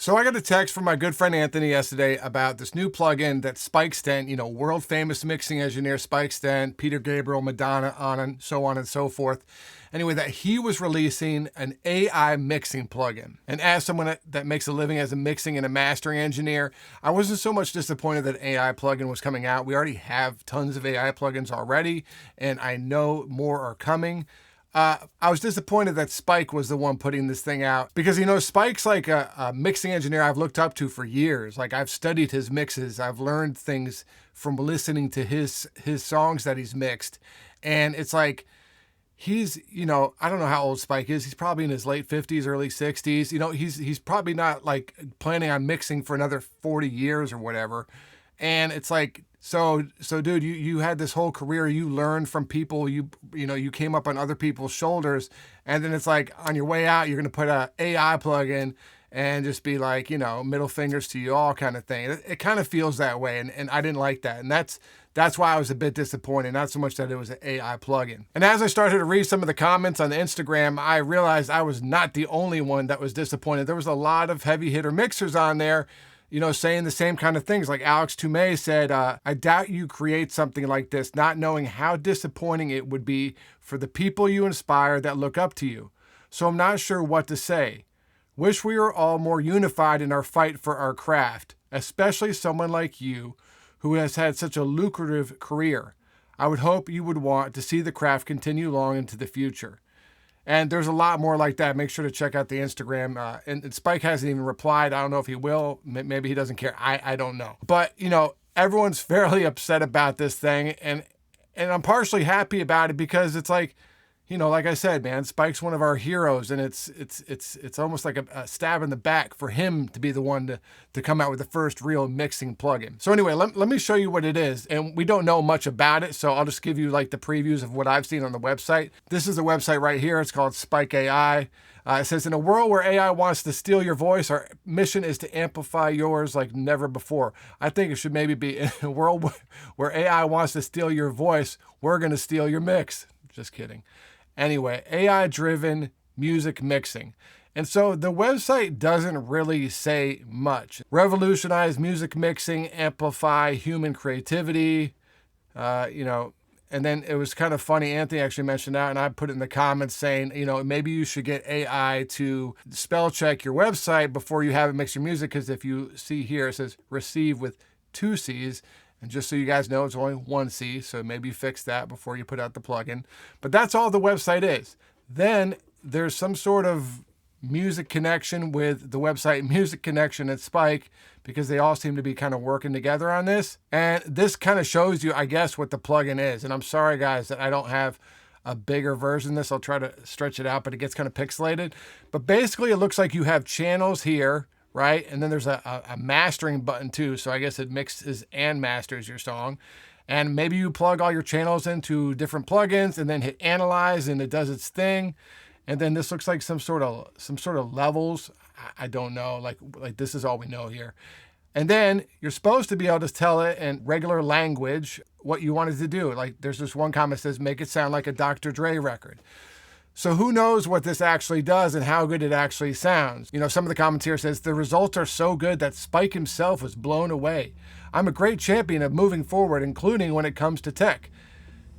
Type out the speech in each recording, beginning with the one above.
So I got a text from my good friend Anthony yesterday about this new plugin that Spike Stent, world famous mixing engineer Spike Stent, Peter Gabriel, Madonna, on and so forth. Anyway, that he was releasing an AI mixing plugin. And as someone that makes a living as a mixing and a mastering engineer, I wasn't so much disappointed that an AI plugin was coming out. We already have tons of AI plugins already, and I know more are coming. I was disappointed that Spike was the one putting this thing out because, Spike's like a mixing engineer I've looked up to for years. Like, I've studied his mixes. I've learned things from listening to his songs that he's mixed. And it's like, he's, I don't know how old Spike is. He's probably in his late 50s, early 60s. He's probably not like planning on mixing for another 40 years or whatever. And it's like, so dude, you had this whole career, you learned from people, you came up on other people's shoulders, and then it's like on your way out, you're going to put a AI plug-in and just be like, middle fingers to you all kind of thing. It kind of feels that way, and I didn't like that. And that's why I was a bit disappointed, not so much that it was an AI plugin. And as I started to read some of the comments on the Instagram, I realized I was not the only one that was disappointed. There was a lot of heavy hitter mixers on there, saying the same kind of things. Like Alex Toomey said, I doubt you create something like this, not knowing how disappointing it would be for the people you inspire that look up to you. So I'm not sure what to say. Wish we were all more unified in our fight for our craft, especially someone like you who has had such a lucrative career. I would hope you would want to see the craft continue long into the future. And there's a lot more like that. Make sure to check out the Instagram. And Spike hasn't even replied. I don't know if he will. Maybe he doesn't care. I don't know. But, everyone's fairly upset about this thing. And I'm partially happy about it because it's like, like I said, man, Spike's one of our heroes. And it's almost like a stab in the back for him to be the one to come out with the first real mixing plugin. So anyway, let me show you what it is. And we don't know much about it, so I'll just give you like the previews of what I've seen on the website. This is the website right here. It's called Spike.ai. It says, in a world where AI wants to steal your voice, our mission is to amplify yours like never before. I think it should maybe be, in a world where AI wants to steal your voice, we're going to steal your mix. Just kidding. Anyway, AI-driven music mixing. And so the website doesn't really say much. Revolutionize music mixing, amplify human creativity, and then it was kind of funny. Anthony actually mentioned that, and I put it in the comments saying, maybe you should get AI to spell check your website before you have it mix your music, because if you see here, it says receive with 2 C's. And just so you guys know, it's only 1 C, so maybe fix that before you put out the plugin. But that's all the website is. Then there's some sort of music connection with the website Music Connection at Spike, because they all seem to be kind of working together on this. And this kind of shows you, I guess, what the plugin is. And I'm sorry, guys, that I don't have a bigger version of this. I'll try to stretch it out, but it gets kind of pixelated. But basically, it looks like you have channels here, right? And then there's a mastering button too. So I guess it mixes and masters your song. And maybe you plug all your channels into different plugins and then hit analyze and it does its thing. And then this looks like some sort of levels. I don't know, like this is all we know here. And then you're supposed to be able to tell it in regular language what you want it to do. Like there's this one comment that says, make it sound like a Dr. Dre record. So who knows what this actually does and how good it actually sounds. Some of the comments here says, the results are so good that Spike himself was blown away. I'm a great champion of moving forward, including when it comes to tech.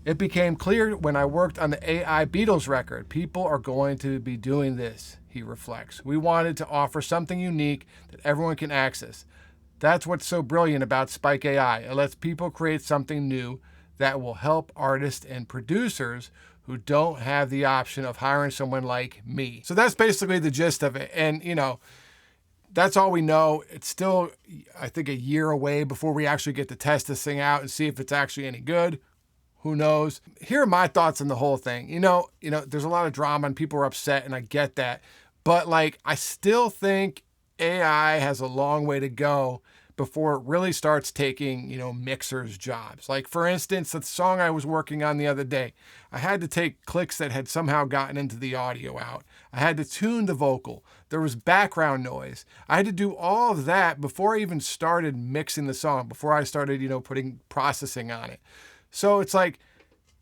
It became clear when I worked on the AI Beatles record. People are going to be doing this, he reflects. We wanted to offer something unique that everyone can access. That's what's so brilliant about Spike AI. It lets people create something new that will help artists and producers who don't have the option of hiring someone like me. So that's basically the gist of it. And, that's all we know. It's still, I think, a year away before we actually get to test this thing out and see if it's actually any good. Who knows? Here are my thoughts on the whole thing. There's a lot of drama and people are upset, and I get that. But I still think AI has a long way to go before it really starts taking, mixers' jobs. Like, for instance, the song I was working on the other day, I had to take clicks that had somehow gotten into the audio out. I had to tune the vocal. There was background noise. I had to do all of that before I even started mixing the song, before I started, putting processing on it. So it's like,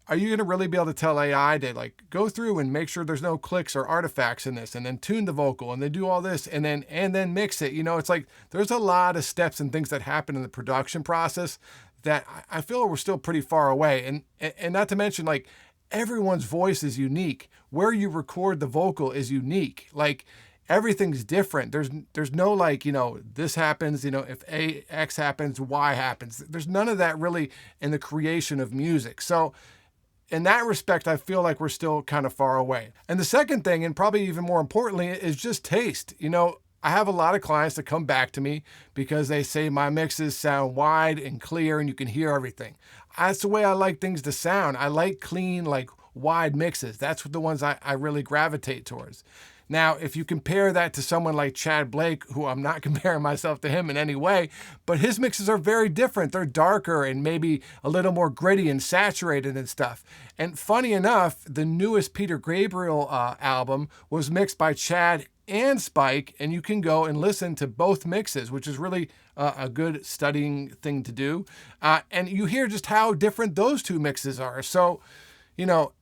are you going to really be able to tell AI to like go through and make sure there's no clicks or artifacts in this, and then tune the vocal, and then do all this, and then mix it? You know, it's like there's a lot of steps and things that happen in the production process that I feel we're still pretty far away. And not to mention, like, everyone's voice is unique. Where you record the vocal is unique. Like, everything's different. There's no like, you know, this happens, you know, if X happens, Y happens. There's none of that really in the creation of music. So in that respect, I feel like we're still kind of far away. And the second thing, and probably even more importantly, is just taste. You know, I have a lot of clients that come back to me because they say my mixes sound wide and clear and you can hear everything. That's the way I like things to sound. I like clean, like wide mixes. That's the ones I really gravitate towards. Now, if you compare that to someone like Chad Blake, who I'm not comparing myself to him in any way, but his mixes are very different. They're darker and maybe a little more gritty and saturated and stuff. And funny enough, the newest Peter Gabriel album was mixed by Chad and Spike, and you can go and listen to both mixes, which is really a good studying thing to do. And you hear just how different those two mixes are. So, you know,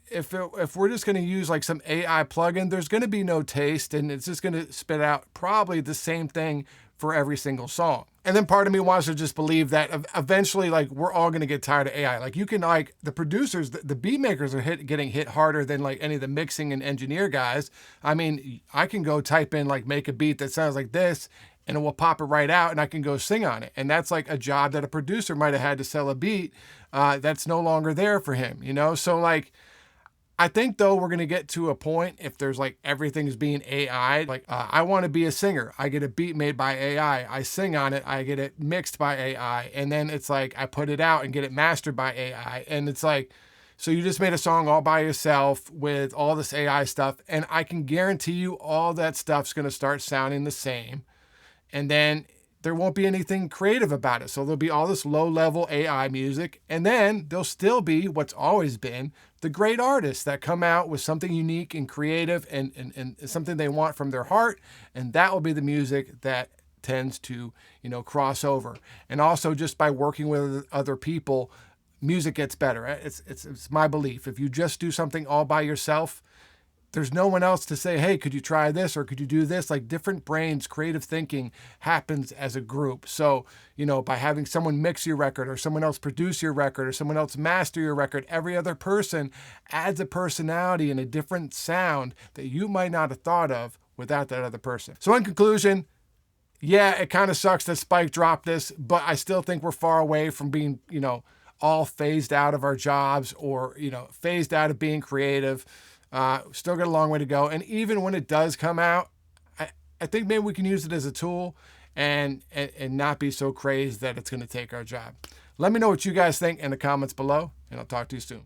if we're just going to use like some AI plugin, there's going to be no taste, and it's just going to spit out probably the same thing for every single song. And then part of me wants to just believe that eventually, like, we're all going to get tired of AI. Like, you can, like, the producers, the beat makers are getting hit harder than like any of the mixing and engineer guys. I mean, I can go type in like make a beat that sounds like this, and it will pop it right out, and I can go sing on it. And that's like a job that a producer might have had to sell a beat that's no longer there for him, you know? So like, I think though we're going to get to a point, if there's like everything's being AI, like I want to be a singer. I get a beat made by AI. I sing on it. I get it mixed by AI. And then it's like I put it out and get it mastered by AI. And it's like, so you just made a song all by yourself with all this AI stuff. And I can guarantee you all that stuff's going to start sounding the same. And then there won't be anything creative about it. So there'll be all this low-level AI music, and then there'll still be what's always been the great artists that come out with something unique and creative and something they want from their heart, and that will be the music that tends to, you know, cross over. And also just by working with other people, music gets better. It's my belief. If you just do something all by yourself, there's no one else to say, hey, could you try this or could you do this? Like, different brains, creative thinking happens as a group. So, you know, by having someone mix your record or someone else produce your record or someone else master your record, every other person adds a personality and a different sound that you might not have thought of without that other person. So in conclusion, yeah, it kind of sucks that Spike dropped this, but I still think we're far away from being, you know, all phased out of our jobs or, you know, phased out of being creative. Still got a long way to go. And even when it does come out, I think maybe we can use it as a tool and not be so crazed that it's going to take our job. Let me know what you guys think in the comments below, and I'll talk to you soon.